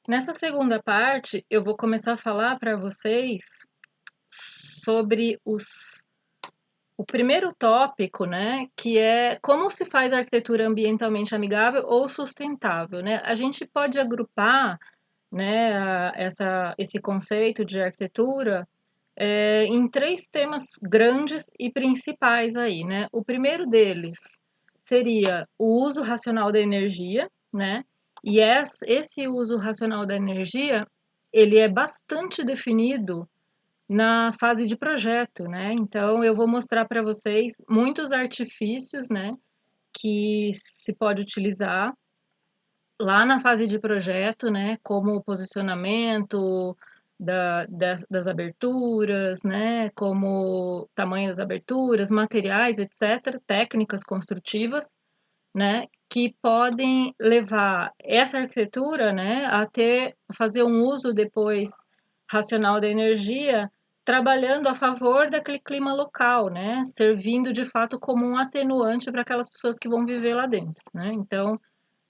Nessa segunda parte, eu vou começar a falar para vocês sobre o primeiro tópico, né, que é como se faz arquitetura ambientalmente amigável ou sustentável, né? A gente pode agrupar, né, esse conceito de arquitetura em três temas grandes e principais aí, né? O primeiro deles seria o uso racional da energia, né? E esse uso racional da energia, ele é bastante definido na fase de projeto, né? Então, eu vou mostrar para vocês muitos artifícios, né, que se pode utilizar lá na fase de projeto, né, como o posicionamento das aberturas, né, como o tamanho das aberturas, materiais, etc., técnicas construtivas, né, que podem levar essa arquitetura, né, fazer um uso depois racional da energia, trabalhando a favor daquele clima local, né, servindo de fato como um atenuante para aquelas pessoas que vão viver lá dentro, né. Então,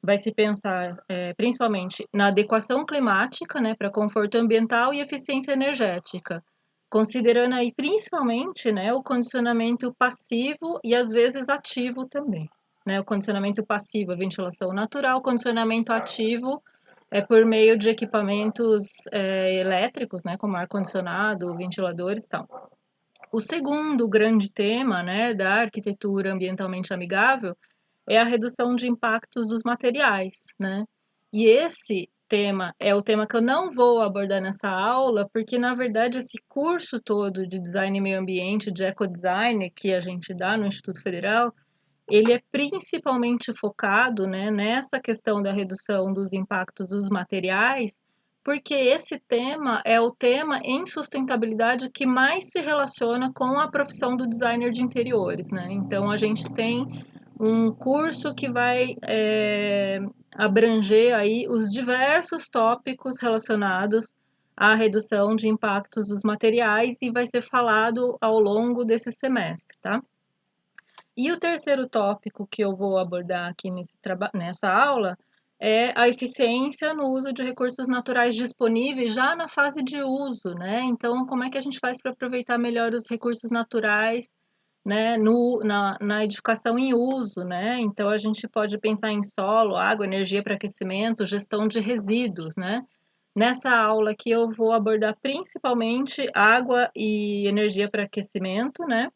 vai se pensar principalmente na adequação climática, né, para conforto ambiental e eficiência energética, considerando aí principalmente, né, o condicionamento passivo e às vezes ativo também, né, o condicionamento passivo, a ventilação natural, o condicionamento ativo é por meio de equipamentos elétricos, né, como ar-condicionado, ventiladores e tal. O segundo grande tema, né, da arquitetura ambientalmente amigável é a redução de impactos dos materiais, né? E esse tema é o tema que eu não vou abordar nessa aula, porque na verdade esse curso todo de design e meio ambiente, de ecodesign que a gente dá no Instituto Federal, ele é principalmente focado, né, nessa questão da redução dos impactos dos materiais, porque esse tema é o tema em sustentabilidade que mais se relaciona com a profissão do designer de interiores, né? Então a gente tem um curso que vai abranger aí os diversos tópicos relacionados à redução de impactos dos materiais e vai ser falado ao longo desse semestre, tá? E o terceiro tópico que eu vou abordar aqui nessa aula é a eficiência no uso de recursos naturais disponíveis já na fase de uso, né? Então, como é que a gente faz para aproveitar melhor os recursos naturais, né, na edificação em uso, né? Então, a gente pode pensar em solo, água, energia para aquecimento, gestão de resíduos, né? Nessa aula aqui eu vou abordar principalmente água e energia para aquecimento, né?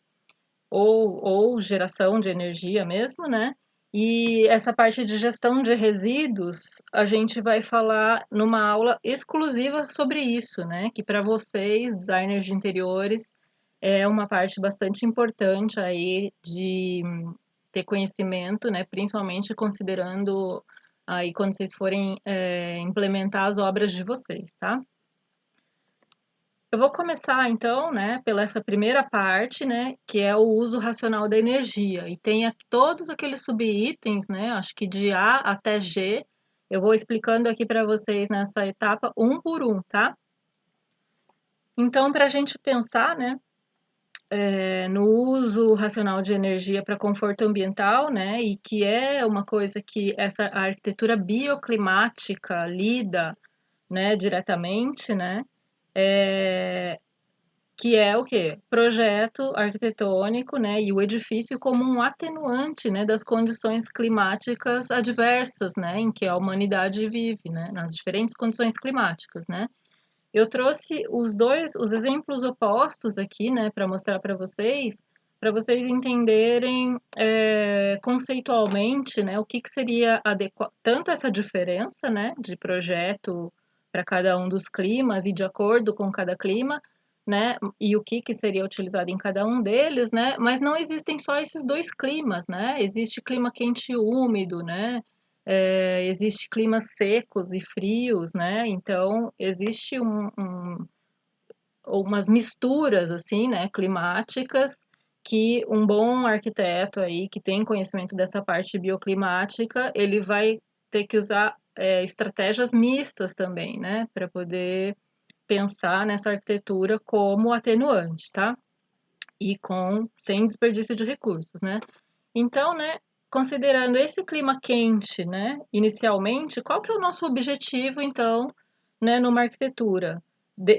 Ou geração de energia mesmo, né? E essa parte de gestão de resíduos, a gente vai falar numa aula exclusiva sobre isso, né? Que para vocês, designers de interiores, é uma parte bastante importante aí de ter conhecimento, né? Principalmente considerando aí quando vocês forem implementar as obras de vocês, tá? Eu vou começar então, né, pela essa primeira parte, né, que é o uso racional da energia. E tem todos aqueles subitens, né, acho que de A até G. Eu vou explicando aqui para vocês nessa etapa um por um, tá? Então, para a gente pensar, né, no uso racional de energia para conforto ambiental, né, e que é uma coisa que a arquitetura bioclimática lida, né, diretamente, né, é, que é o quê? Projeto arquitetônico, né, e o edifício como um atenuante, né, das condições climáticas adversas, né, em que a humanidade vive, né, nas diferentes condições climáticas, né. Eu trouxe os exemplos opostos aqui, né, para vocês entenderem conceitualmente, né, o que seria tanto essa diferença, né, de projeto para cada um dos climas e de acordo com cada clima, né, e o que seria utilizado em cada um deles, né, mas não existem só esses dois climas, né, existe clima quente e úmido, né, existe climas secos e frios, né? Então, existe umas misturas, assim, né, climáticas, que um bom arquiteto aí, que tem conhecimento dessa parte bioclimática, ele vai ter que usar estratégias mistas também, né, para poder pensar nessa arquitetura como atenuante, tá? E sem desperdício de recursos, né? Então, né, considerando esse clima quente, né, inicialmente, qual que é o nosso objetivo, então, né, numa arquitetura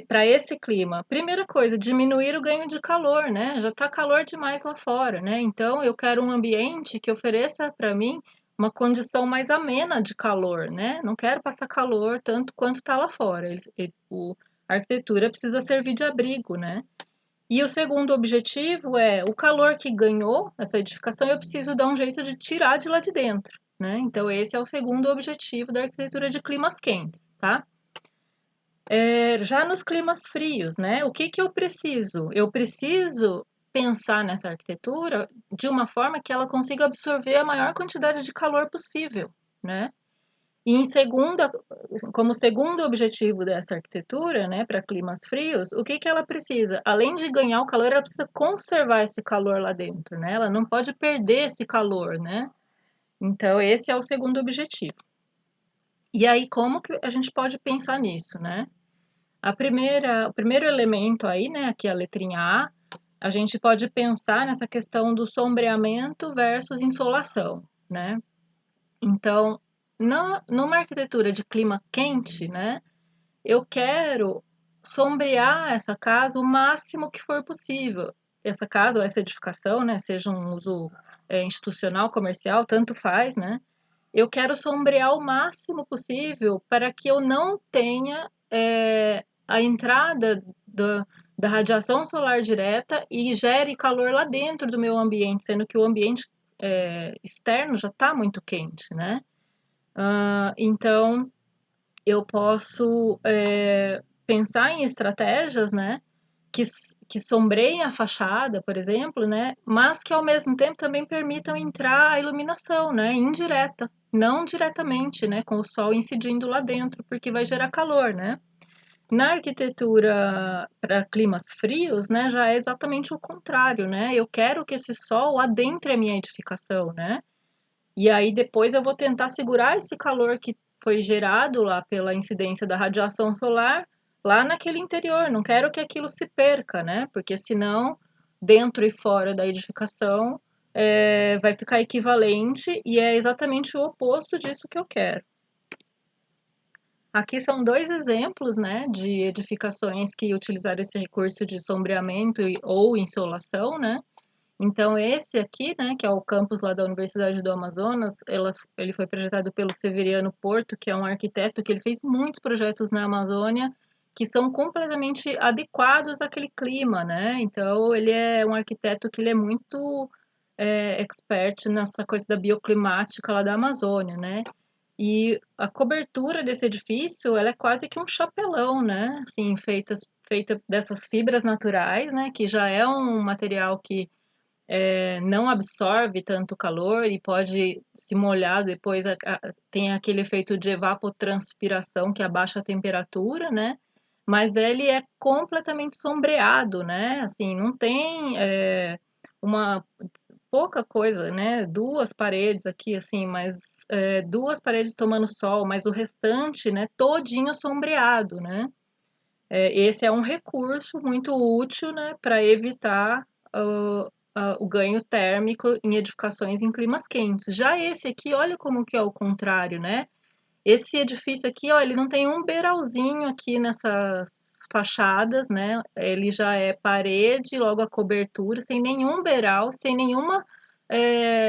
para esse clima? Primeira coisa, diminuir o ganho de calor, né? Já está calor demais lá fora, né? Então eu quero um ambiente que ofereça para mim uma condição mais amena de calor, né? Não quero passar calor tanto quanto está lá fora. A arquitetura precisa servir de abrigo, né? E o segundo objetivo é o calor que ganhou essa edificação, eu preciso dar um jeito de tirar de lá de dentro, né? Então esse é o segundo objetivo da arquitetura de climas quentes, tá? Já nos climas frios, né? O que que eu preciso? Eu preciso pensar nessa arquitetura de uma forma que ela consiga absorver a maior quantidade de calor possível, né? E como segundo objetivo dessa arquitetura, né, para climas frios, o que que ela precisa? Além de ganhar o calor, ela precisa conservar esse calor lá dentro, né? Ela não pode perder esse calor, né? Então, esse é o segundo objetivo. E aí, como que a gente pode pensar nisso, né? O primeiro elemento aí, né, aqui a letrinha a gente pode pensar nessa questão do sombreamento versus insolação, né? Então, numa arquitetura de clima quente, né, eu quero sombrear essa casa o máximo que for possível. Essa casa ou essa edificação, né, seja um uso institucional, comercial, tanto faz, né? Eu quero sombrear o máximo possível para que eu não tenha a entrada da radiação solar direta e gere calor lá dentro do meu ambiente, sendo que o ambiente externo já está muito quente, né? Então, eu posso pensar em estratégias, né, que sombreiem a fachada, por exemplo, né, mas que ao mesmo tempo também permitam entrar a iluminação, né, indireta, não diretamente, né, com o sol incidindo lá dentro, porque vai gerar calor, né. Na arquitetura para climas frios, né, já é exatamente o contrário, né, eu quero que esse sol adentre a minha edificação, né, e aí depois eu vou tentar segurar esse calor que foi gerado lá pela incidência da radiação solar lá naquele interior. Não quero que aquilo se perca, né? Porque senão, dentro e fora da edificação, vai ficar equivalente e é exatamente o oposto disso que eu quero. Aqui são dois exemplos, né, de edificações que utilizaram esse recurso de sombreamento ou insolação, né? Então, esse aqui, né, que é o campus lá da Universidade do Amazonas, ele foi projetado pelo Severiano Porto, que é um arquiteto que ele fez muitos projetos na Amazônia que são completamente adequados àquele clima, né? Então, ele é um arquiteto que ele é muito expert nessa coisa da bioclimática lá da Amazônia, né? E a cobertura desse edifício, ela é quase que um chapelão, né? Assim, feita dessas fibras naturais, né? Que já é um material que não absorve tanto calor e pode se molhar depois, tem aquele efeito de evapotranspiração que abaixa a temperatura, né? Mas ele é completamente sombreado, né? Assim, não tem uma pouca coisa, né? Duas paredes aqui, assim, mas duas paredes tomando sol, mas o restante, né? Todinho sombreado, né? Esse é um recurso muito útil, né, para evitar o ganho térmico em edificações em climas quentes. Já esse aqui, olha como que é o contrário, né? Esse edifício aqui, ó, ele não tem um beiralzinho aqui nessas fachadas, né? Ele já é parede, logo a cobertura, sem nenhum beiral, sem nenhuma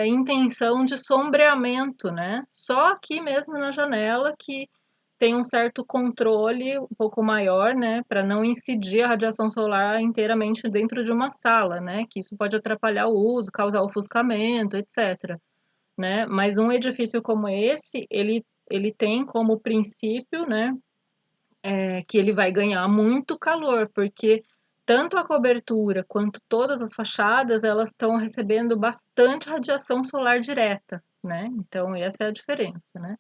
intenção de sombreamento, né? Só aqui mesmo na janela que tem um certo controle um pouco maior, né, para não incidir a radiação solar inteiramente dentro de uma sala, né, que isso pode atrapalhar o uso, causar ofuscamento, etc, né? Mas um edifício como esse, ele tem como princípio, né, que ele vai ganhar muito calor, porque tanto a cobertura quanto todas as fachadas, elas estão recebendo bastante radiação solar direta, né? Então essa é a diferença, né?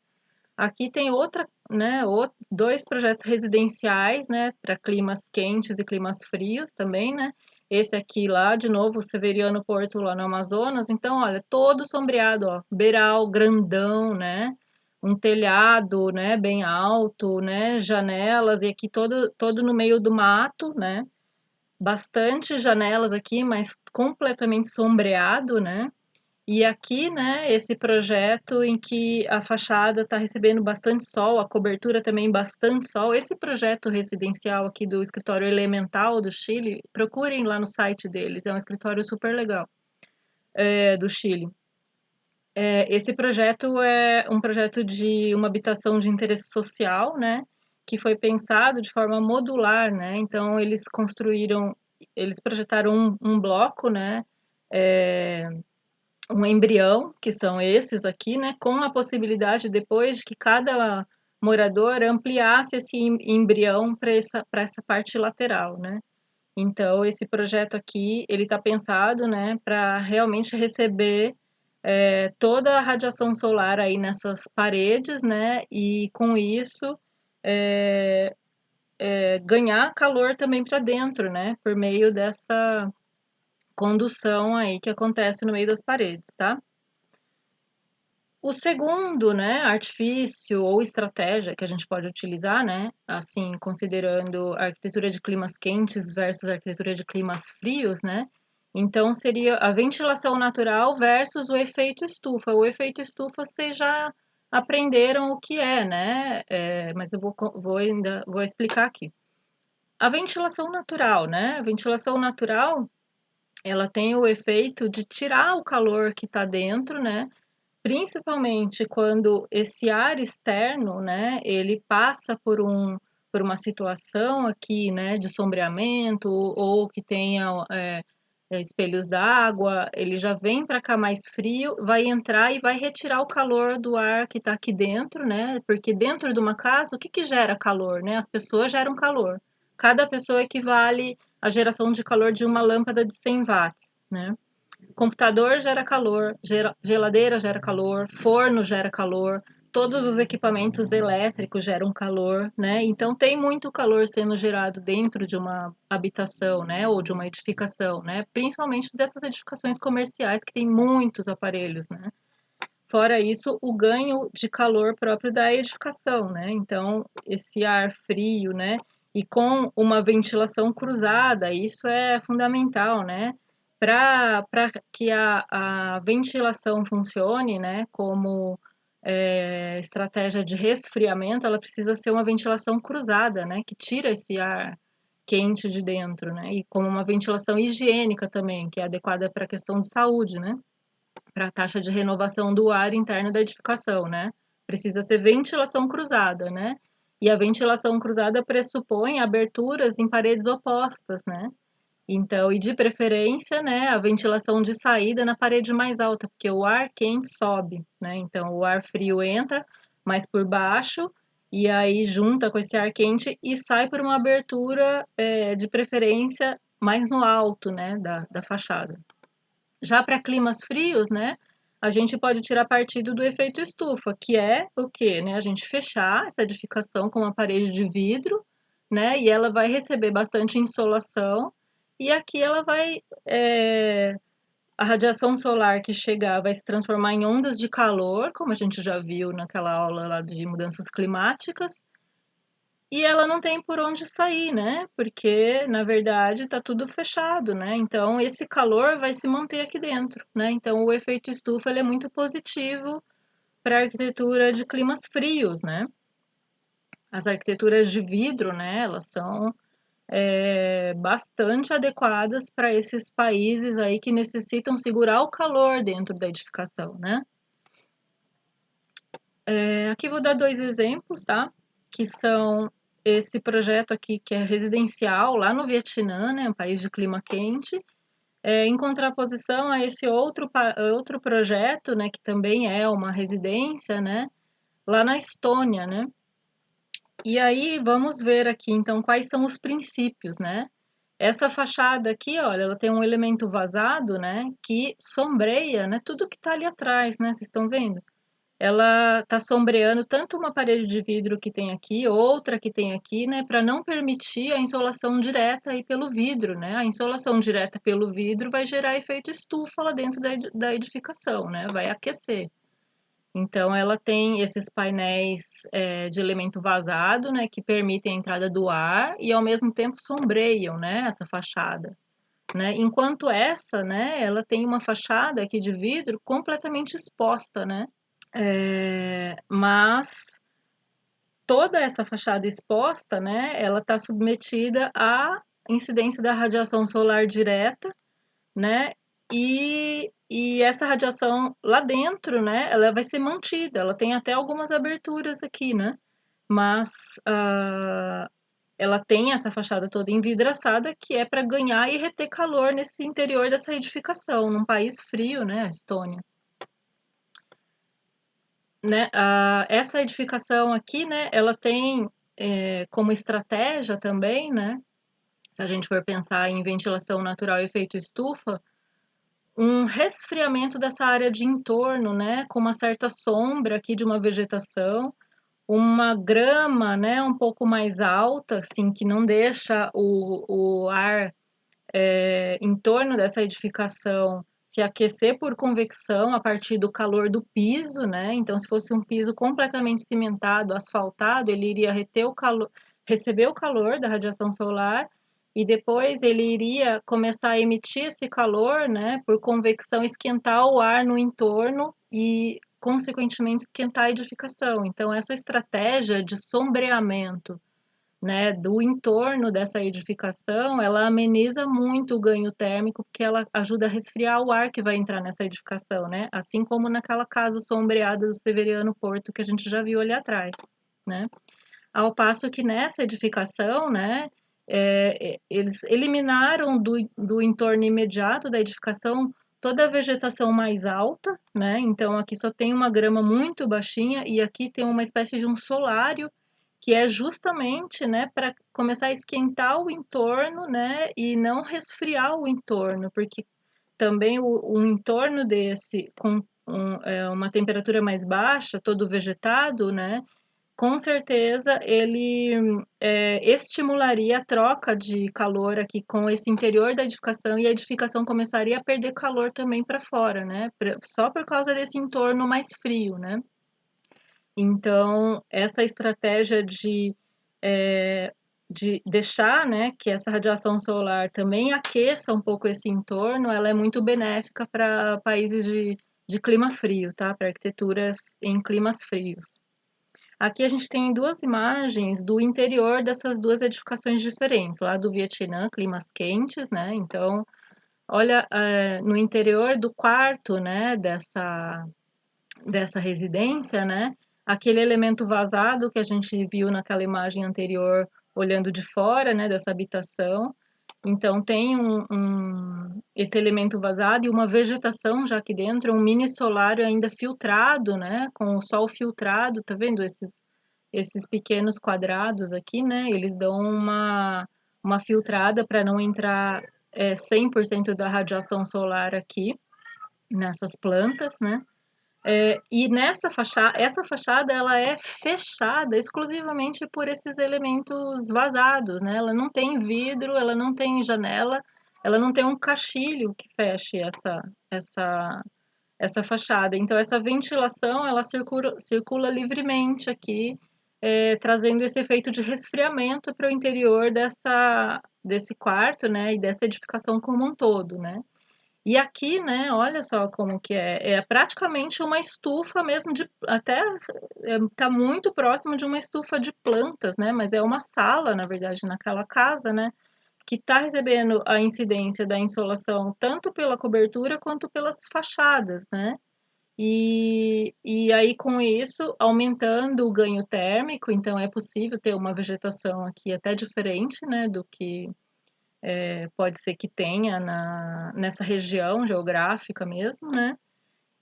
Aqui tem outra, né, dois projetos residenciais, né, para climas quentes e climas frios também, né? Esse aqui lá, de novo, o Severiano Porto lá no Amazonas. Então, olha, todo sombreado, ó, beiral grandão, né? Um telhado, né, bem alto, né? Janelas e aqui todo no meio do mato, né? Bastante janelas aqui, mas completamente sombreado, né? E aqui, né, esse projeto em que a fachada está recebendo bastante sol, a cobertura também bastante sol. Esse projeto residencial aqui do escritório Elemental do Chile, procurem lá no site deles, é um escritório super legal, do Chile. Esse projeto é um projeto de uma habitação de interesse social, né, que foi pensado de forma modular, né, então eles projetaram um bloco, né, é, um embrião, que são esses aqui, né, com a possibilidade depois de que cada morador ampliasse esse embrião para essa parte lateral, né. Então, esse projeto aqui, ele está pensado, né, para realmente receber toda a radiação solar aí nessas paredes, né, e com isso é, ganhar calor também para dentro, né, por meio dessa condução aí que acontece no meio das paredes, tá? O segundo, né, artifício ou estratégia que a gente pode utilizar, né, assim, considerando a arquitetura de climas quentes versus a arquitetura de climas frios, né, então seria a ventilação natural versus o efeito estufa. O efeito estufa vocês já aprenderam o que é, né, mas eu vou explicar aqui. A ventilação natural, né, a ventilação natural, ela tem o efeito de tirar o calor que está dentro, né, principalmente quando esse ar externo, né, ele passa por uma situação aqui, né, de sombreamento ou que tenha espelhos d'água, ele já vem para cá mais frio, vai entrar e vai retirar o calor do ar que está aqui dentro, né? Porque dentro de uma casa, o que que gera calor, né? As pessoas geram calor. Cada pessoa equivale à geração de calor de uma lâmpada de 100 watts, né? Computador gera calor, geladeira gera calor, forno gera calor, todos os equipamentos elétricos geram calor, né? Então tem muito calor sendo gerado dentro de uma habitação, né? Ou de uma edificação, né? Principalmente dessas edificações comerciais que tem muitos aparelhos, né? Fora isso, o ganho de calor próprio da edificação, né? Então, esse ar frio, né? E com uma ventilação cruzada, isso é fundamental, né? Para que a ventilação funcione, né? Como estratégia de resfriamento, ela precisa ser uma ventilação cruzada, né? Que tira esse ar quente de dentro, né? E como uma ventilação higiênica também, que é adequada para a questão de saúde, né? Para a taxa de renovação do ar interno da edificação, né? Precisa ser ventilação cruzada, né? E a ventilação cruzada pressupõe aberturas em paredes opostas, né? Então, e de preferência, né, a ventilação de saída na parede mais alta, porque o ar quente sobe, né? Então, o ar frio entra mais por baixo e aí junta com esse ar quente e sai por uma abertura, de preferência mais no alto, né, da fachada. Já para climas frios, né, a gente pode tirar partido do efeito estufa, que é o quê? Né? A gente fechar essa edificação com uma parede de vidro, né? E ela vai receber bastante insolação, e aqui ela vai. A radiação solar que chegar vai se transformar em ondas de calor, como a gente já viu naquela aula lá de mudanças climáticas, e ela não tem por onde sair, né? Porque, na verdade, está tudo fechado, né? Então, esse calor vai se manter aqui dentro, né? Então, o efeito estufa ele é muito positivo para a arquitetura de climas frios, né? As arquiteturas de vidro, né? Elas são bastante adequadas para esses países aí que necessitam segurar o calor dentro da edificação, né? Aqui vou dar dois exemplos, tá? Que são esse projeto aqui que é residencial lá no Vietnã, né? Um país de clima quente, em contraposição a esse outro projeto, né? Que também é uma residência, né? Lá na Estônia, né? E aí vamos ver aqui então quais são os princípios, né? Essa fachada aqui, olha, ela tem um elemento vazado, né? Que sombreia, né? Tudo que tá ali atrás, né? Vocês estão vendo? Ela está sombreando tanto uma parede de vidro que tem aqui, outra que tem aqui, né, para não permitir a insolação direta aí pelo vidro, né? A insolação direta pelo vidro vai gerar efeito estufa lá dentro da edificação, né? Vai aquecer. Então, ela tem esses painéis de elemento vazado, né, que permitem a entrada do ar e ao mesmo tempo sombreiam, né, essa fachada. né? Enquanto essa, né, ela tem uma fachada aqui de vidro completamente exposta, né? Mas toda essa fachada exposta, né, ela está submetida à incidência da radiação solar direta, né? E essa radiação lá dentro, né, ela vai ser mantida. Ela tem até algumas aberturas aqui, né? Mas ela tem essa fachada toda envidraçada que é para ganhar e reter calor nesse interior dessa edificação, num país frio, né, a Estônia. Né, essa edificação aqui, né, ela tem como estratégia também, né, se a gente for pensar em ventilação natural e efeito estufa, um resfriamento dessa área de entorno, né, com uma certa sombra aqui de uma vegetação, uma grama, né, um pouco mais alta, assim, que não deixa o ar em torno dessa edificação se aquecer por convecção a partir do calor do piso, né? Então, se fosse um piso completamente cimentado, asfaltado, ele iria reter o calor, receber o calor da radiação solar e depois ele iria começar a emitir esse calor, né, por convecção, esquentar o ar no entorno e, consequentemente, esquentar a edificação. Então, essa estratégia de sombreamento, né, do entorno dessa edificação, ela ameniza muito o ganho térmico, porque ela ajuda a resfriar o ar que vai entrar nessa edificação, né? Assim como naquela casa sombreada do Severiano Porto que a gente já viu ali atrás, né? Ao passo que nessa edificação, né, eles eliminaram do entorno imediato da edificação toda a vegetação mais alta, né? Então aqui só tem uma grama muito baixinha e aqui tem uma espécie de um solário que é justamente, né, para começar a esquentar o entorno, né, e não resfriar o entorno, porque também o entorno desse com uma temperatura mais baixa, todo vegetado, né, com certeza ele estimularia a troca de calor aqui com esse interior da edificação e a edificação começaria a perder calor também para fora, né, só por causa desse entorno mais frio, né. Então, essa estratégia de deixar, né, que essa radiação solar também aqueça um pouco esse entorno, ela é muito benéfica para países de clima frio, tá? Para arquiteturas em climas frios. Aqui a gente tem duas imagens do interior dessas duas edificações diferentes, lá do Vietnã, climas quentes, né? Então, olha, no interior do quarto, né, dessa residência, né? Aquele elemento vazado que a gente viu naquela imagem anterior, olhando de fora, né, dessa habitação. Então tem esse elemento vazado e uma vegetação já aqui dentro, um mini solário ainda filtrado, né, com o sol filtrado, tá vendo esses pequenos quadrados aqui, né? Eles dão uma filtrada para não entrar 100% da radiação solar aqui nessas plantas, né? E essa fachada ela é fechada exclusivamente por esses elementos vazados, né? Ela não tem vidro, ela não tem janela, ela não tem um caixilho que feche essa fachada. Então essa ventilação ela circula livremente aqui, trazendo esse efeito de resfriamento para o interior desse quarto, né? E dessa edificação como um todo, né? E aqui, né, olha só como que é praticamente uma estufa mesmo até tá muito próximo de uma estufa de plantas, né, mas é uma sala, na verdade, naquela casa, né, que está recebendo a incidência da insolação tanto pela cobertura quanto pelas fachadas, né, e aí com isso aumentando o ganho térmico, então é possível ter uma vegetação aqui até diferente, né, do que pode ser que tenha nessa região geográfica mesmo, né?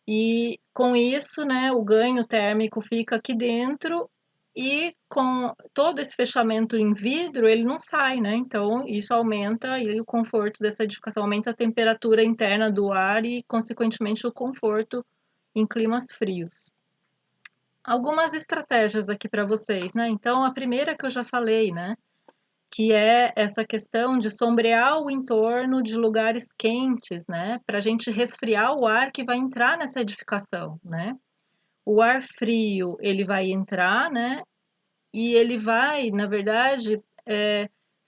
E com isso, né, o ganho térmico fica aqui dentro e com todo esse fechamento em vidro, ele não sai, né? Então, isso aumenta o conforto dessa edificação, aumenta a temperatura interna do ar e, consequentemente, o conforto em climas frios. Algumas estratégias aqui para vocês, né? Então, a primeira que eu já falei, né? Que é essa questão de sombrear o entorno de lugares quentes, né? Para a gente resfriar o ar que vai entrar nessa edificação, né? O ar frio, ele vai entrar, né? E ele vai, na verdade,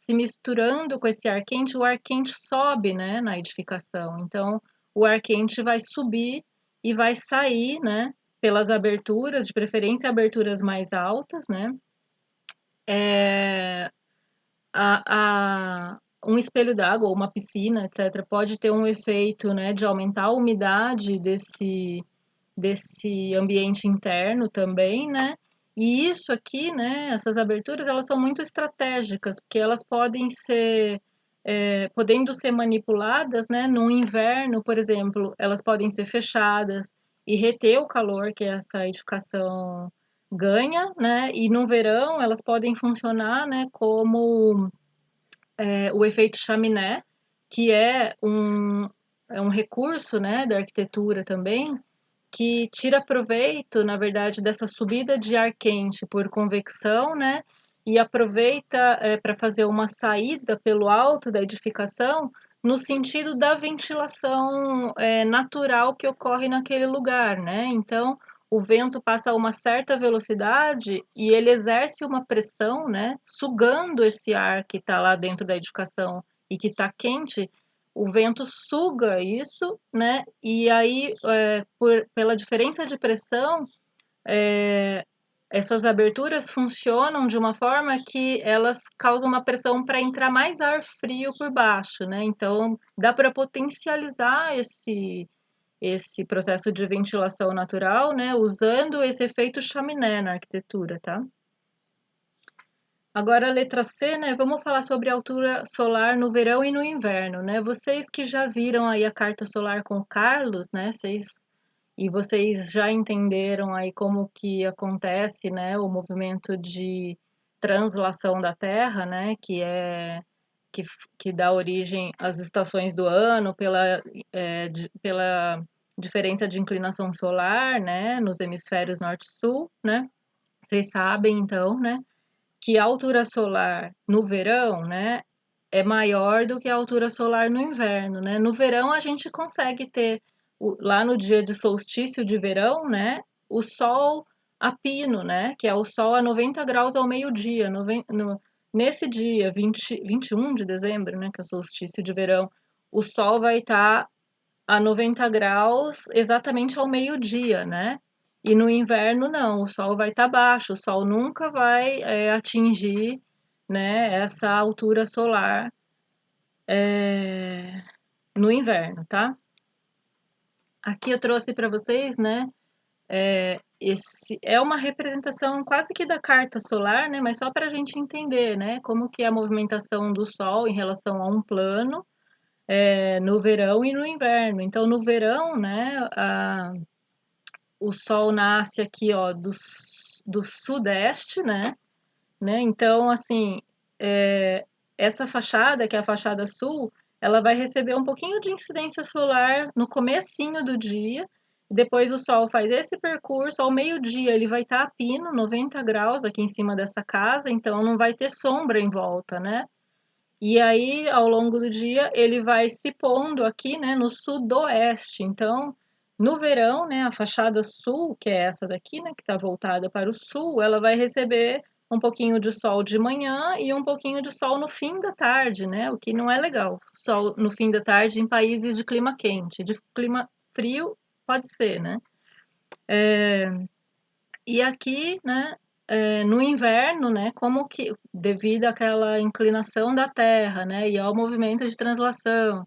se misturando com esse ar quente, o ar quente sobe, né, na edificação. Então, o ar quente vai subir e vai sair, né, pelas aberturas, de preferência aberturas mais altas, né? É, um espelho d'água ou uma piscina, etc., pode ter um efeito, né, de aumentar a umidade desse ambiente interno também, né? E isso aqui, né, essas aberturas, elas são muito estratégicas, porque elas podem ser, podendo ser manipuladas, né, no inverno, por exemplo, elas podem ser fechadas e reter o calor que essa edificação ganha, né? E no verão elas podem funcionar, né, como o efeito chaminé, que é um recurso, né, da arquitetura também, que tira proveito, na verdade, dessa subida de ar quente por convecção, né? E aproveita para fazer uma saída pelo alto da edificação no sentido da ventilação natural que ocorre naquele lugar, né? Então, o vento passa a uma certa velocidade e ele exerce uma pressão, né? Sugando esse ar que está lá dentro da edificação e que está quente, o vento suga isso, né? E aí, pela diferença de pressão, é, essas aberturas funcionam de uma forma que elas causam uma pressão para entrar mais ar frio por baixo, né? Então, dá para potencializar esse processo de ventilação natural, né? Usando esse efeito chaminé na arquitetura, tá? Agora, a letra C, né? Vamos falar sobre a altura solar no verão e no inverno, né? Vocês que já viram aí a carta solar com o Carlos, né? E vocês já entenderam aí como que acontece, né? O movimento de translação da Terra, né? Que, que dá origem às estações do ano pela diferença de inclinação solar, né? Nos hemisférios norte e sul, né? Vocês sabem, então, né? Que a altura solar no verão, né, é maior do que a altura solar no inverno, né? No verão a gente consegue ter lá no dia de solstício de verão, né, o sol a pino, né, que é o sol a 90 graus ao meio-dia, nesse dia 21 de dezembro, né, que é o solstício de verão, o sol vai estar a 90 graus exatamente ao meio-dia, né? E no inverno não, o sol vai estar baixo, o sol nunca vai atingir, né, essa altura solar no inverno, tá? Aqui eu trouxe para vocês, né, esse é uma representação quase que da carta solar, né, mas só para a gente entender, né, como que é a movimentação do sol em relação a um plano no verão e no inverno. Então, no verão, né, o sol nasce aqui, ó, do sudeste, né? Então, assim, essa fachada, que é a fachada sul, ela vai receber um pouquinho de incidência solar no comecinho do dia. Depois o sol faz esse percurso, ao meio-dia ele vai estar a pino, 90 graus aqui em cima dessa casa, então não vai ter sombra em volta, né? E aí, ao longo do dia, ele vai se pondo aqui, né, no sudoeste. Então, no verão, né, a fachada sul, que é essa daqui, né, que está voltada para o sul, ela vai receber um pouquinho de sol de manhã e um pouquinho de sol no fim da tarde, né, o que não é legal. Sol no fim da tarde em países de clima quente, de clima frio pode ser, né? E aqui, né, no inverno, né, como que, devido àquela inclinação da Terra, né, e ao movimento de translação,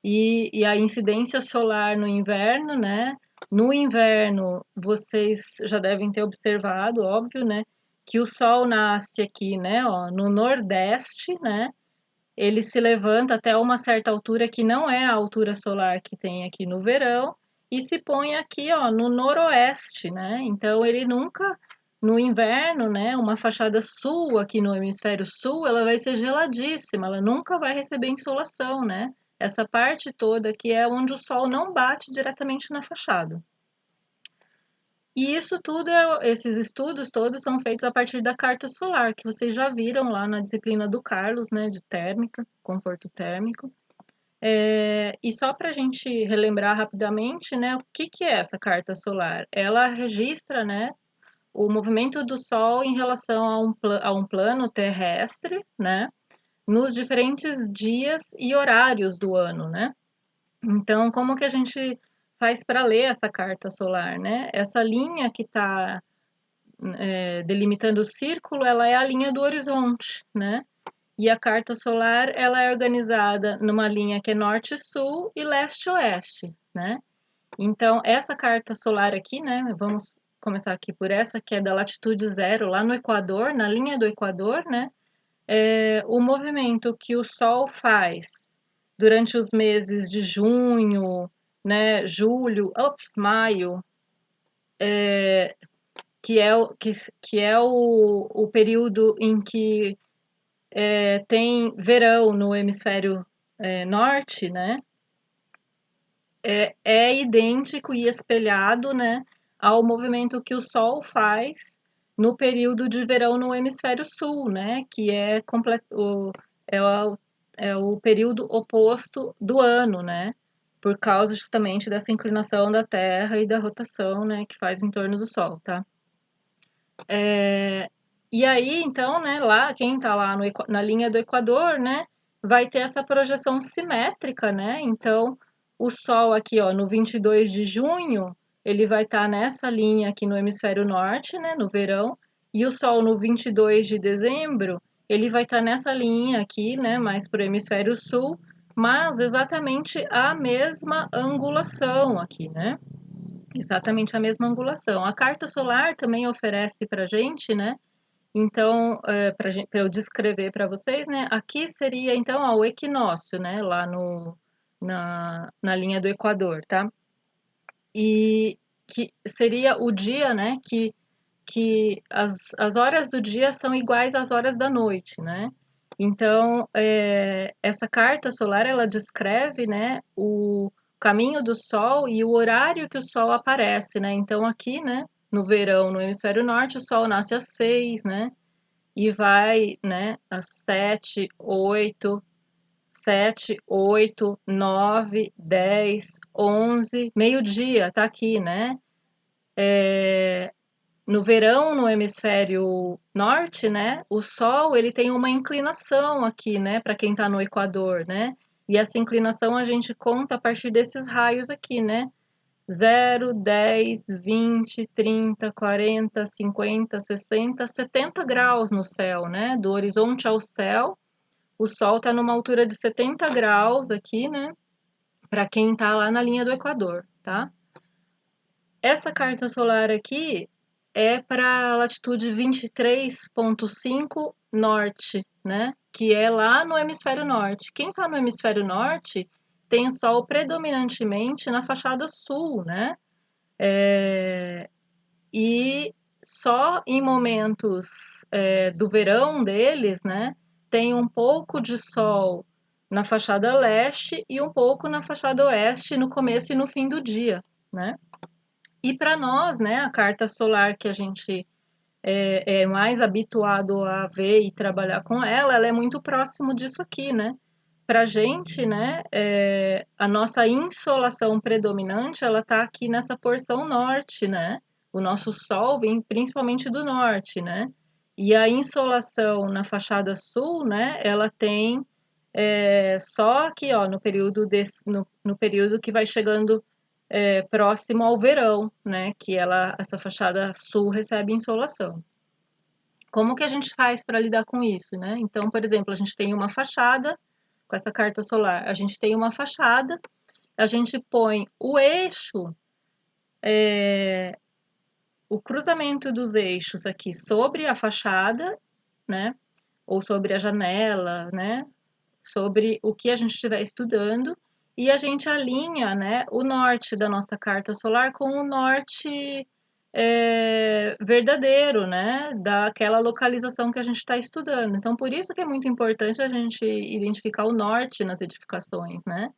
e a incidência solar no inverno, né, no inverno vocês já devem ter observado, óbvio, né, que o Sol nasce aqui, né, ó, no Nordeste, né, ele se levanta até uma certa altura que não é a altura solar que tem aqui no verão e se põe aqui, ó, no noroeste, né? Então ele nunca no inverno, né, uma fachada sul aqui no hemisfério sul, ela vai ser geladíssima, ela nunca vai receber insolação, né? Essa parte toda aqui é onde o sol não bate diretamente na fachada. E isso tudo, esses estudos todos são feitos a partir da carta solar, que vocês já viram lá na disciplina do Carlos, né, de térmica, conforto térmico. E só para a gente relembrar rapidamente, né, o que que é essa carta solar? Ela registra, né, o movimento do Sol em relação a um plano terrestre, né, nos diferentes dias e horários do ano, né? Então, como que a gente faz para ler essa carta solar, né? Essa linha que está delimitando o círculo, ela é a linha do horizonte, né? E a carta solar, ela é organizada numa linha que é norte-sul e leste-oeste, né? Então, essa carta solar aqui, né? Vamos começar aqui por essa, que é da latitude zero, lá no Equador, na linha do Equador, né? O movimento que o Sol faz durante os meses de junho, né? Julho, maio, que é o período em que tem verão no hemisfério norte, né? É idêntico e espelhado, né, ao movimento que o Sol faz no período de verão no hemisfério sul, né, que é o período oposto do ano, né, por causa justamente dessa inclinação da Terra e da rotação, né, que faz em torno do Sol, tá? E aí, então, né, lá, quem tá lá na linha do Equador, né, vai ter essa projeção simétrica, né? Então, o Sol aqui, ó, no 22 de junho, ele vai estar nessa linha aqui no hemisfério norte, né, no verão, e o Sol no 22 de dezembro, ele vai estar nessa linha aqui, né, mais para o hemisfério sul, mas exatamente a mesma angulação aqui, né? Exatamente a mesma angulação. A carta solar também oferece para gente, né? Então, para eu descrever para vocês, né? Aqui seria então ó, o equinócio, né? Lá na linha do Equador, tá? E que seria o dia, né? Que as horas do dia são iguais às horas da noite, né? Então, essa carta solar, ela descreve, né, o caminho do Sol e o horário que o Sol aparece, né? Então, aqui, né, no verão, no hemisfério norte, o Sol nasce às 6, né? E vai, né, às 7, 8, 9, 10, 11, meio-dia, tá aqui, né? No verão, no hemisfério norte, né, o Sol ele tem uma inclinação aqui, né, para quem está no Equador, né? E essa inclinação a gente conta a partir desses raios aqui, né? 0, 10, 20, 30, 40, 50, 60, 70 graus no céu, né? Do horizonte ao céu, o Sol está numa altura de 70 graus aqui, né? Para quem está lá na linha do Equador, tá? Essa carta solar aqui é para a latitude 23,5 norte, né? Que é lá no hemisfério norte. Quem está no hemisfério norte tem Sol predominantemente na fachada sul, né? E só em momentos do verão deles, né? Tem um pouco de Sol na fachada leste e um pouco na fachada oeste no começo e no fim do dia, né? E para nós, né, a carta solar que a gente é mais habituado a ver e trabalhar com ela, ela é muito próximo disso aqui, né? Para a gente, né, a nossa insolação predominante, ela está aqui nessa porção norte, né? O nosso Sol vem principalmente do norte, né? E a insolação na fachada sul, né, ela tem só aqui, ó, no período que vai chegando próximo ao verão, né? Que essa fachada sul recebe insolação. Como que a gente faz para lidar com isso, né? Então, por exemplo, a gente tem uma fachada com essa carta solar, a gente tem uma fachada, a gente põe o eixo, o cruzamento dos eixos aqui sobre a fachada, né? Ou sobre a janela, né? Sobre o que a gente estiver estudando e a gente alinha, né, o norte da nossa carta solar com o norte verdadeiro, né, daquela localização que a gente está estudando. Então, por isso que é muito importante a gente identificar o norte nas edificações, né?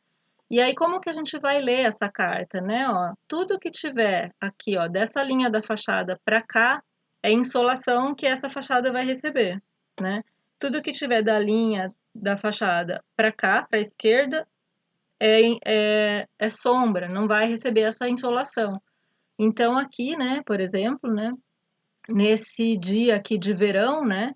E aí, como que a gente vai ler essa carta, né? Ó, tudo que tiver aqui, ó, dessa linha da fachada para cá, é insolação que essa fachada vai receber, né? Tudo que tiver da linha da fachada para cá, para a esquerda, é sombra, não vai receber essa insolação. Então, aqui, né, por exemplo, né, nesse dia aqui de verão, né,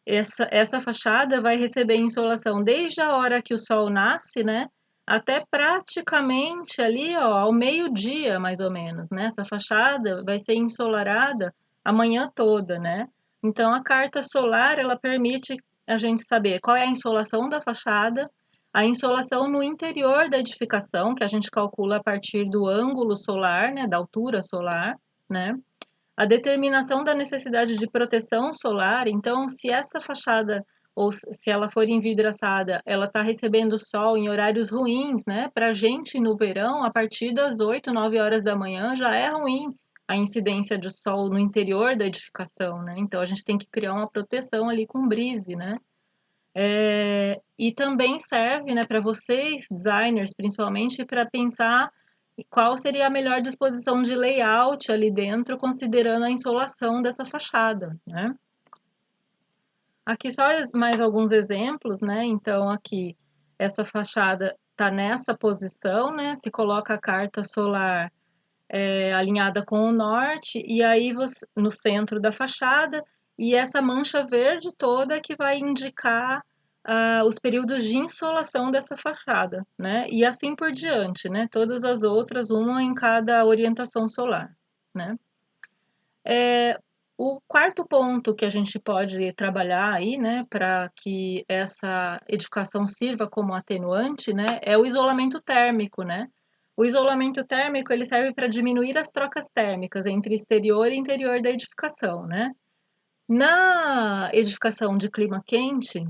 essa fachada vai receber insolação desde a hora que o sol nasce, né? Até praticamente ali, ó, ao meio-dia, mais ou menos, né? Essa fachada vai ser ensolarada a manhã toda, né? Então, a carta solar, ela permite a gente saber qual é a insolação da fachada, a insolação no interior da edificação, que a gente calcula a partir do ângulo solar, né? Da altura solar, né? A determinação da necessidade de proteção solar, então, se essa fachada ou se ela for envidraçada, ela está recebendo sol em horários ruins, né? Para a gente no verão, a partir das 8, 9 horas da manhã, já é ruim a incidência de sol no interior da edificação, né? Então, a gente tem que criar uma proteção ali com brise, né? E também serve, né, para vocês, designers, principalmente, para pensar qual seria a melhor disposição de layout ali dentro, considerando a insolação dessa fachada, né? Aqui só mais alguns exemplos, né? Então, aqui, essa fachada está nessa posição, né? Se coloca a carta solar alinhada com o norte, e aí você, no centro da fachada, e essa mancha verde toda que vai indicar os períodos de insolação dessa fachada, né? E assim por diante, né? Todas as outras, uma em cada orientação solar, né? O quarto ponto que a gente pode trabalhar aí, né, para que essa edificação sirva como atenuante, né, é o isolamento térmico, né? O isolamento térmico, ele serve para diminuir as trocas térmicas entre exterior e interior da edificação, né? Na edificação de clima quente,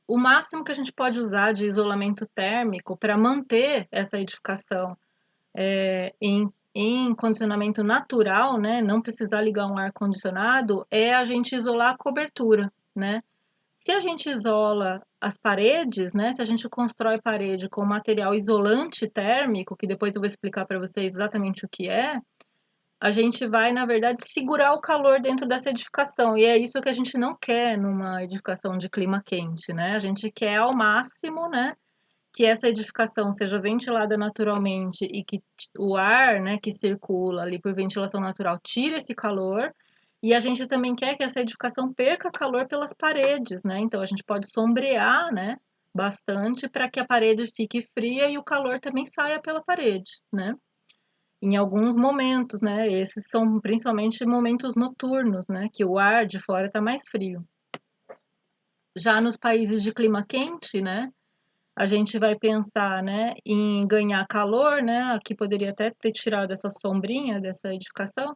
o máximo que a gente pode usar de isolamento térmico para manter essa edificação em condicionamento natural, né, não precisar ligar um ar-condicionado, é a gente isolar a cobertura, né? Se a gente isola as paredes, né, se a gente constrói parede com material isolante térmico, que depois eu vou explicar para vocês exatamente o que é, a gente vai, na verdade, segurar o calor dentro dessa edificação. E é isso que a gente não quer numa edificação de clima quente, né? A gente quer ao máximo, né, que essa edificação seja ventilada naturalmente e que o ar, né, que circula ali por ventilação natural tire esse calor. E a gente também quer que essa edificação perca calor pelas paredes, né? Então a gente pode sombrear, né, bastante para que a parede fique fria e o calor também saia pela parede, né? Em alguns momentos, né? Esses são principalmente momentos noturnos, né? Que o ar de fora está mais frio. Já nos países de clima quente, né? A gente vai pensar, né, em ganhar calor, né? Aqui poderia até ter tirado essa sombrinha dessa edificação,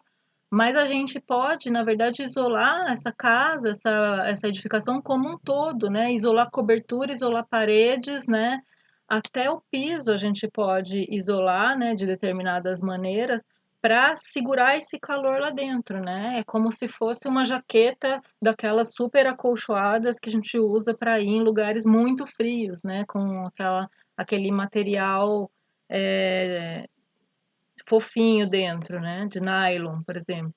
mas a gente pode, na verdade, isolar essa casa, essa edificação como um todo, né? Isolar cobertura, isolar paredes, né? Até o piso a gente pode isolar, né, de determinadas maneiras para segurar esse calor lá dentro, né? É como se fosse uma jaqueta daquelas super acolchoadas que a gente usa para ir em lugares muito frios, né? Com aquele material é, fofinho dentro, né? De nylon, por exemplo.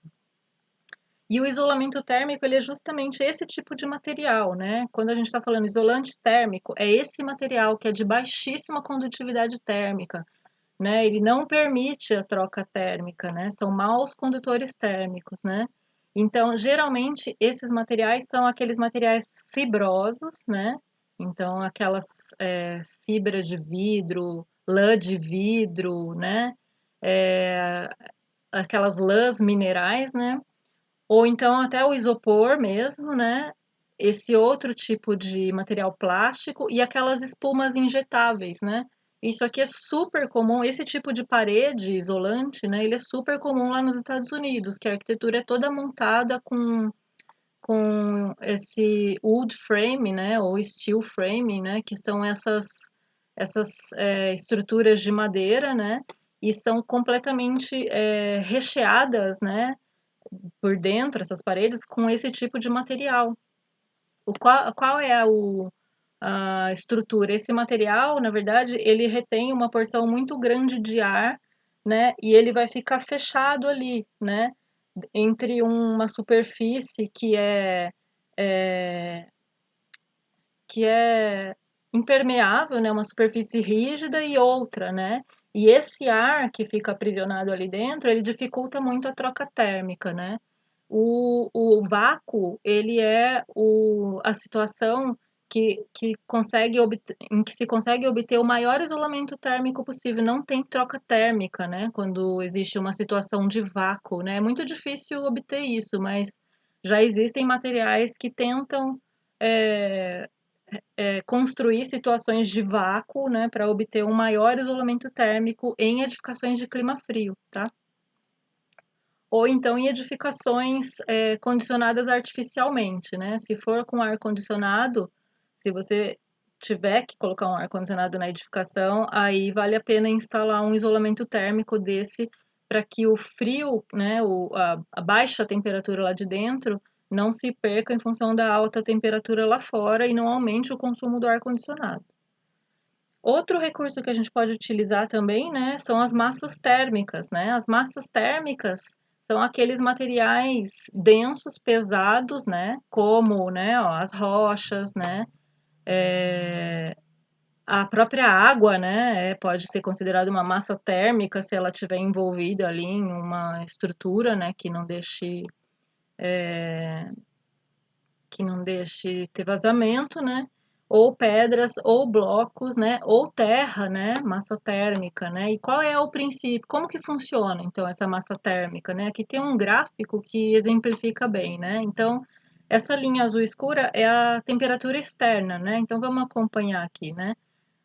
E o isolamento térmico, ele é justamente esse tipo de material, né? Quando a gente está falando isolante térmico, é esse material que é de baixíssima condutividade térmica, né? Ele não permite a troca térmica, né? São maus condutores térmicos, né? Então, geralmente, esses materiais são aqueles materiais fibrosos, né? Então, aquelas fibras de vidro, lã de vidro, né? É, aquelas lãs minerais, né? Ou então até o isopor mesmo, né? Esse outro tipo de material plástico e aquelas espumas injetáveis, né? Isso aqui é super comum, esse tipo de parede isolante, né? Ele é super comum lá nos Estados Unidos, que a arquitetura é toda montada com esse wood frame, né? Ou steel frame, né? Que são essas estruturas de madeira, né? E são completamente recheadas, né? Por dentro, essas paredes, com esse tipo de material. Qual é a estrutura? Esse material, na verdade, ele retém uma porção muito grande de ar, né? E ele vai ficar fechado ali, né? Entre uma superfície é que é impermeável, né? Uma superfície rígida e outra, né? E esse ar que fica aprisionado ali dentro, ele dificulta muito a troca térmica, né? O vácuo, ele é a situação em que se consegue obter o maior isolamento térmico possível. Não tem troca térmica, né? Quando existe uma situação de vácuo, né? É muito difícil obter isso, mas já existem materiais que tentam é, construir situações de vácuo, né? Para obter um maior isolamento térmico em edificações de clima frio, tá? Ou então em edificações condicionadas artificialmente, né? Se for com ar-condicionado, se você tiver que colocar um ar-condicionado na edificação, aí vale a pena instalar um isolamento térmico desse para que o frio, né, a baixa temperatura lá de dentro não se perca em função da alta temperatura lá fora e não aumente o consumo do ar-condicionado. Outro recurso que a gente pode utilizar também, né, são as massas térmicas, né? As massas térmicas são aqueles materiais densos, pesados, né, como, né, ó, as rochas, né, a própria água, né, pode ser considerada uma massa térmica se ela estiver envolvida ali em uma estrutura, né, que não deixe ter vazamento, né? Ou pedras, ou blocos, né? Ou terra, né? Massa térmica, né? E qual é o princípio? Como que funciona, então, essa massa térmica, né? Aqui tem um gráfico que exemplifica bem, né? Então, essa linha azul escura é a temperatura externa, né? Então, vamos acompanhar aqui, né?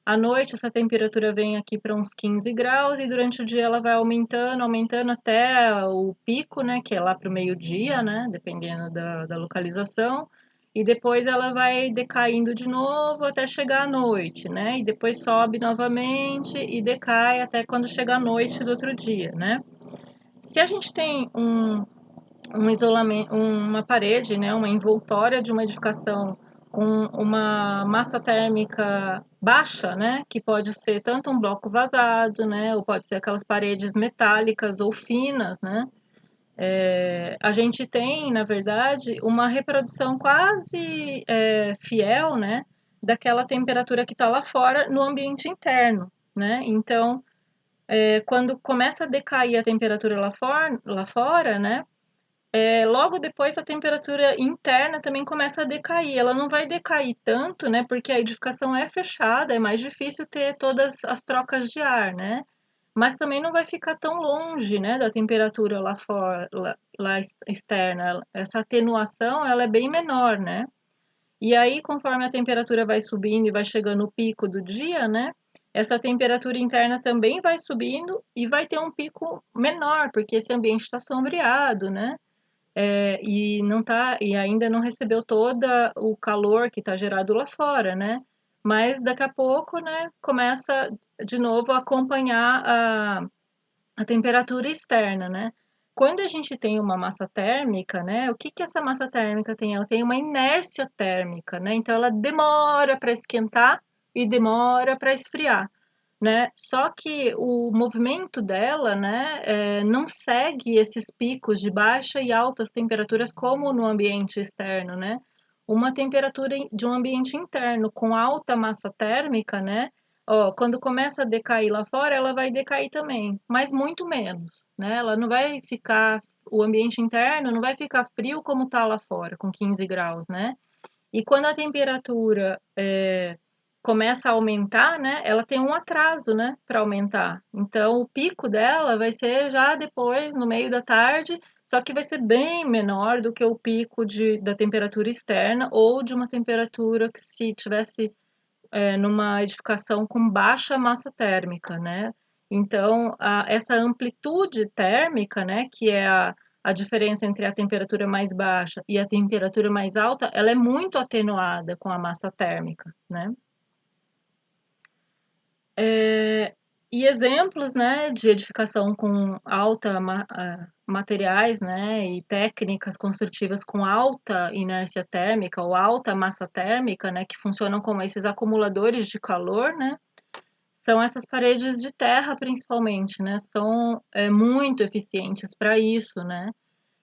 À noite, essa temperatura vem aqui para uns 15 graus e durante o dia ela vai aumentando, aumentando até o pico, né? Que é lá para o meio-dia, né? Dependendo da localização. E depois ela vai decaindo de novo até chegar à noite, né? E depois sobe novamente e decai até quando chega à noite do outro dia, né? Se a gente tem um isolamento, uma parede, né, uma envoltória de uma edificação com uma massa térmica baixa, né, que pode ser tanto um bloco vazado, né, ou pode ser aquelas paredes metálicas ou finas, né, a gente tem, na verdade, uma reprodução quase fiel, né, daquela temperatura que está lá fora no ambiente interno, né, então, quando começa a decair a temperatura lá fora, né, logo depois a temperatura interna também começa a decair. Ela não vai decair tanto, né? Porque a edificação é fechada, é mais difícil ter todas as trocas de ar, né? Mas também não vai ficar tão longe, né, da temperatura lá fora, lá externa. Essa atenuação, ela é bem menor, né? E aí, conforme a temperatura vai subindo e vai chegando no pico do dia, né? Essa temperatura interna também vai subindo e vai ter um pico menor, porque esse ambiente está sombreado, né? E não tá, e ainda não recebeu todo o calor que está gerado lá fora, né? Mas daqui a pouco, né, começa de novo a acompanhar a temperatura externa, né? Quando a gente tem uma massa térmica, né, o que que essa massa térmica tem? Ela tem uma inércia térmica, né? Então ela demora para esquentar e demora para esfriar, né? Só que o movimento dela, né, não segue esses picos de baixa e altas temperaturas como no ambiente externo, né? Uma temperatura de um ambiente interno com alta massa térmica, né? Ó, quando começa a decair lá fora, ela vai decair também, mas muito menos, né? Ela não vai ficar, o ambiente interno não vai ficar frio como tá lá fora, com 15 graus, né? E quando a temperatura começa a aumentar, né, ela tem um atraso, né, para aumentar. Então, o pico dela vai ser já depois, no meio da tarde, só que vai ser bem menor do que o pico da temperatura externa ou de uma temperatura que se tivesse numa edificação com baixa massa térmica, né? Então, essa amplitude térmica, né, que é a diferença entre a temperatura mais baixa e a temperatura mais alta, ela é muito atenuada com a massa térmica, né? E exemplos, né, de edificação com materiais, né, e técnicas construtivas com alta inércia térmica ou alta massa térmica, né, que funcionam como esses acumuladores de calor, né, são essas paredes de terra, principalmente, né, são muito eficientes para isso, né,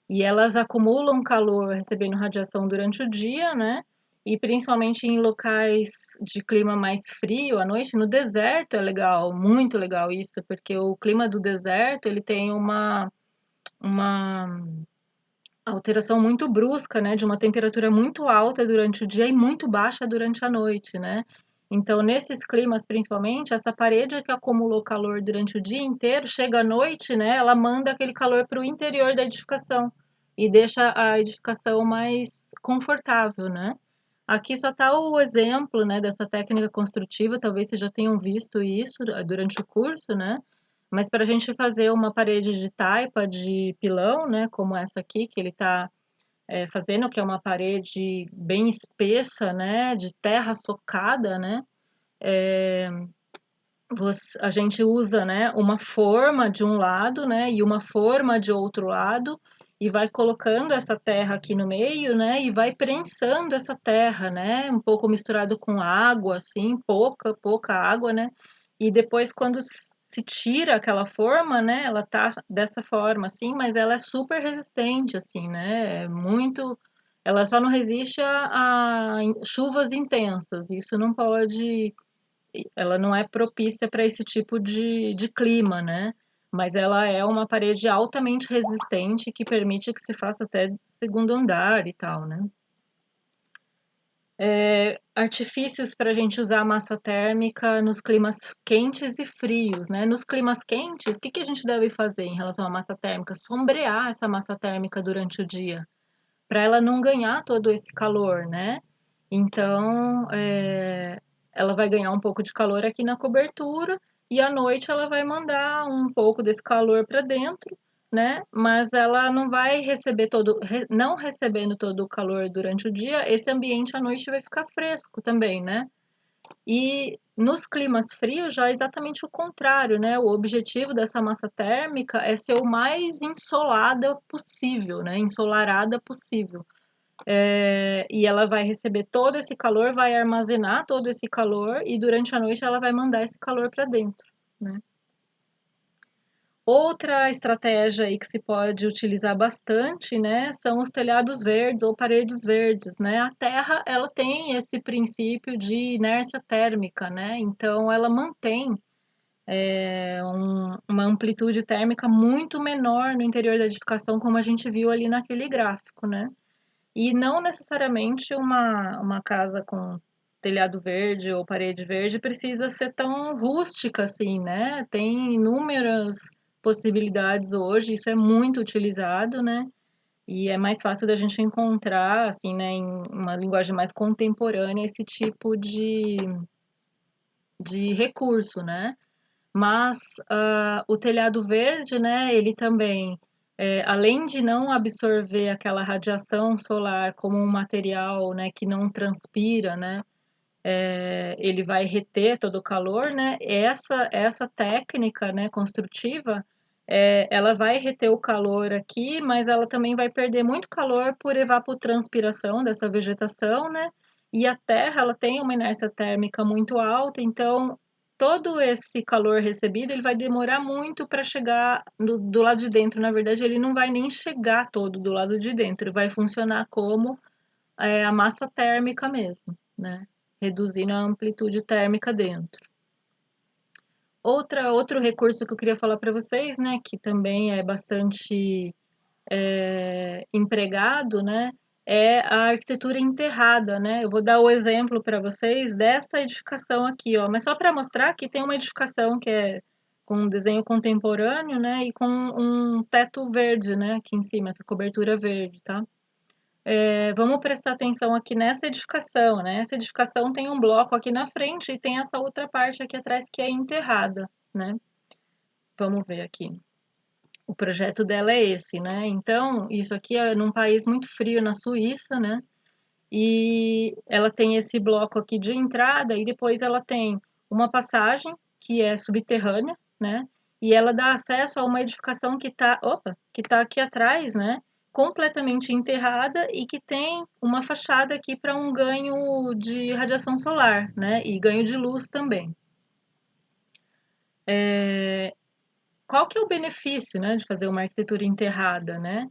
e elas acumulam calor recebendo radiação durante o dia, né? E principalmente em locais de clima mais frio à noite, no deserto é legal, muito legal isso, porque o clima do deserto ele tem uma alteração muito brusca, né, de uma temperatura muito alta durante o dia e muito baixa durante a noite, né? Então, nesses climas, principalmente, essa parede que acumulou calor durante o dia inteiro, chega à noite, né, ela manda aquele calor para o interior da edificação e deixa a edificação mais confortável, né? Aqui só está o exemplo, né, dessa técnica construtiva, talvez vocês já tenham visto isso durante o curso, né? Mas para a gente fazer uma parede de taipa, de pilão, né, como essa aqui que ele está fazendo, que é uma parede bem espessa, né, de terra socada, né, a gente usa, né, uma forma de um lado, né, e uma forma de outro lado, e vai colocando essa terra aqui no meio, né, e vai prensando essa terra, né, um pouco misturado com água, assim, pouca água, né, e depois quando se tira aquela forma, né, ela tá dessa forma, assim, mas ela é super resistente, assim, né, é muito, ela só não resiste a chuvas intensas, isso não pode, ela não é propícia para esse tipo de clima, né? Mas ela é uma parede altamente resistente que permite que se faça até segundo andar e tal, né? Artifícios para a gente usar massa térmica nos climas quentes e frios, né? Nos climas quentes, o que que a gente deve fazer em relação à massa térmica? Sombrear essa massa térmica durante o dia, para ela não ganhar todo esse calor, né? Então, ela vai ganhar um pouco de calor aqui na cobertura e à noite ela vai mandar um pouco desse calor para dentro, né? Mas ela não vai receber não recebendo todo o calor durante o dia, esse ambiente à noite vai ficar fresco também, né? E nos climas frios já é exatamente o contrário, né? O objetivo dessa massa térmica é ser o mais insolada possível, né? Ensolarada possível. E ela vai receber todo esse calor, vai armazenar todo esse calor e durante a noite ela vai mandar esse calor para dentro, né? Outra estratégia aí que se pode utilizar bastante, né, são os telhados verdes ou paredes verdes, né? A terra, ela tem esse princípio de inércia térmica, né? Então, ela mantém uma amplitude térmica muito menor no interior da edificação, como a gente viu ali naquele gráfico, né? E não necessariamente uma casa com telhado verde ou parede verde precisa ser tão rústica assim, né? Tem inúmeras possibilidades hoje, isso é muito utilizado, né? E é mais fácil da gente encontrar, assim, né, em uma linguagem mais contemporânea, esse tipo de recurso, né? Mas o telhado verde, né, ele também, além de não absorver aquela radiação solar como um material, né, que não transpira, né, ele vai reter todo o calor, né, essa técnica, né, construtiva, ela vai reter o calor aqui, mas ela também vai perder muito calor por evapotranspiração dessa vegetação, né, e a terra, ela tem uma inércia térmica muito alta, então todo esse calor recebido, ele vai demorar muito para chegar do lado de dentro. Na verdade, ele não vai nem chegar todo do lado de dentro, vai funcionar como a massa térmica mesmo, né? Reduzindo a amplitude térmica dentro. Outro recurso que eu queria falar para vocês, né, que também é bastante empregado, né, é a arquitetura enterrada, né? Eu vou dar o exemplo para vocês dessa edificação aqui, ó, mas só para mostrar que tem uma edificação que é com um desenho contemporâneo, né, e com um teto verde, né, aqui em cima, essa cobertura verde, tá? Vamos prestar atenção aqui nessa edificação, né? Essa edificação tem um bloco aqui na frente e tem essa outra parte aqui atrás que é enterrada, né? Vamos ver aqui. O projeto dela é esse, né? Então, isso aqui é num país muito frio, na Suíça, né? E ela tem esse bloco aqui de entrada e depois ela tem uma passagem que é subterrânea, né? E ela dá acesso a uma edificação que tá aqui atrás, né? Completamente enterrada e que tem uma fachada aqui para um ganho de radiação solar, né? E ganho de luz também. Qual que é o benefício, né, de fazer uma arquitetura enterrada, né?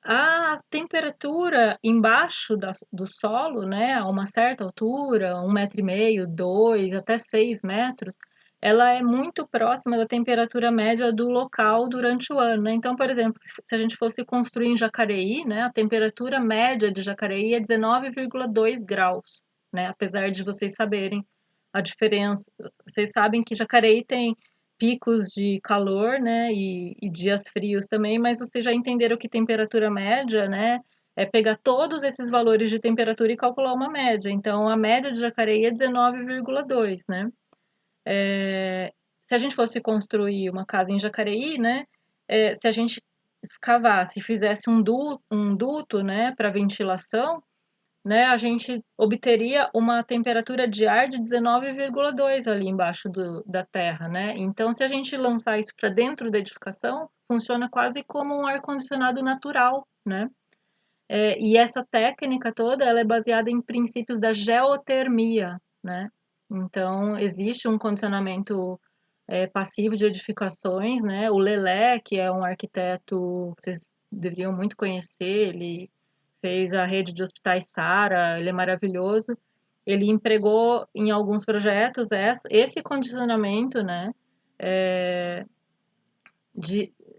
A temperatura embaixo do solo, né, a uma certa altura, 1,5 m, 2, até 6 metros, ela é muito próxima da temperatura média do local durante o ano, né? Então, por exemplo, se a gente fosse construir em Jacareí, né, a temperatura média de Jacareí é 19,2 graus, né? Apesar de vocês saberem a diferença, vocês sabem que Jacareí tem picos de calor, né, e dias frios também, mas vocês já entenderam que temperatura média, né, é pegar todos esses valores de temperatura e calcular uma média. Então, a média de Jacareí é 19,2, né? Se a gente fosse construir uma casa em Jacareí, né, se a gente escavasse e fizesse um duto, né, para ventilação, né, a gente obteria uma temperatura de ar de 19,2 ali embaixo da terra, né? Então, se a gente lançar isso para dentro da edificação, funciona quase como um ar-condicionado natural, né? E essa técnica toda, ela é baseada em princípios da geotermia, né? Então, existe um condicionamento passivo de edificações, né? O Lelé, que é um arquiteto que vocês deveriam muito conhecer, ele fez a rede de hospitais Sara, ele é maravilhoso. Ele empregou em alguns projetos esse condicionamento, né?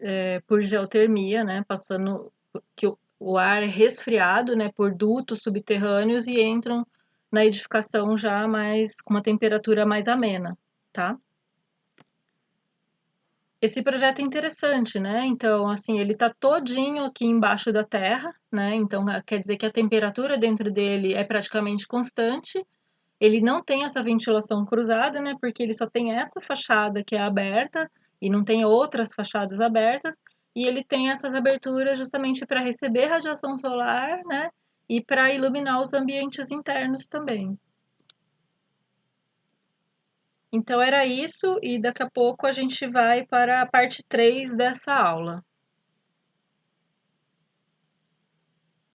é, por geotermia, né? Passando que o ar é resfriado, né? Por dutos subterrâneos e entram na edificação já mais com uma temperatura mais amena, tá? Esse projeto é interessante, né? Então, assim, ele tá todinho aqui embaixo da terra, né? Então, quer dizer que a temperatura dentro dele é praticamente constante. Ele não tem essa ventilação cruzada, né? Porque ele só tem essa fachada que é aberta e não tem outras fachadas abertas. E ele tem essas aberturas justamente para receber radiação solar, né? E para iluminar os ambientes internos também. Então era isso, e daqui a pouco a gente vai para a parte 3 dessa aula.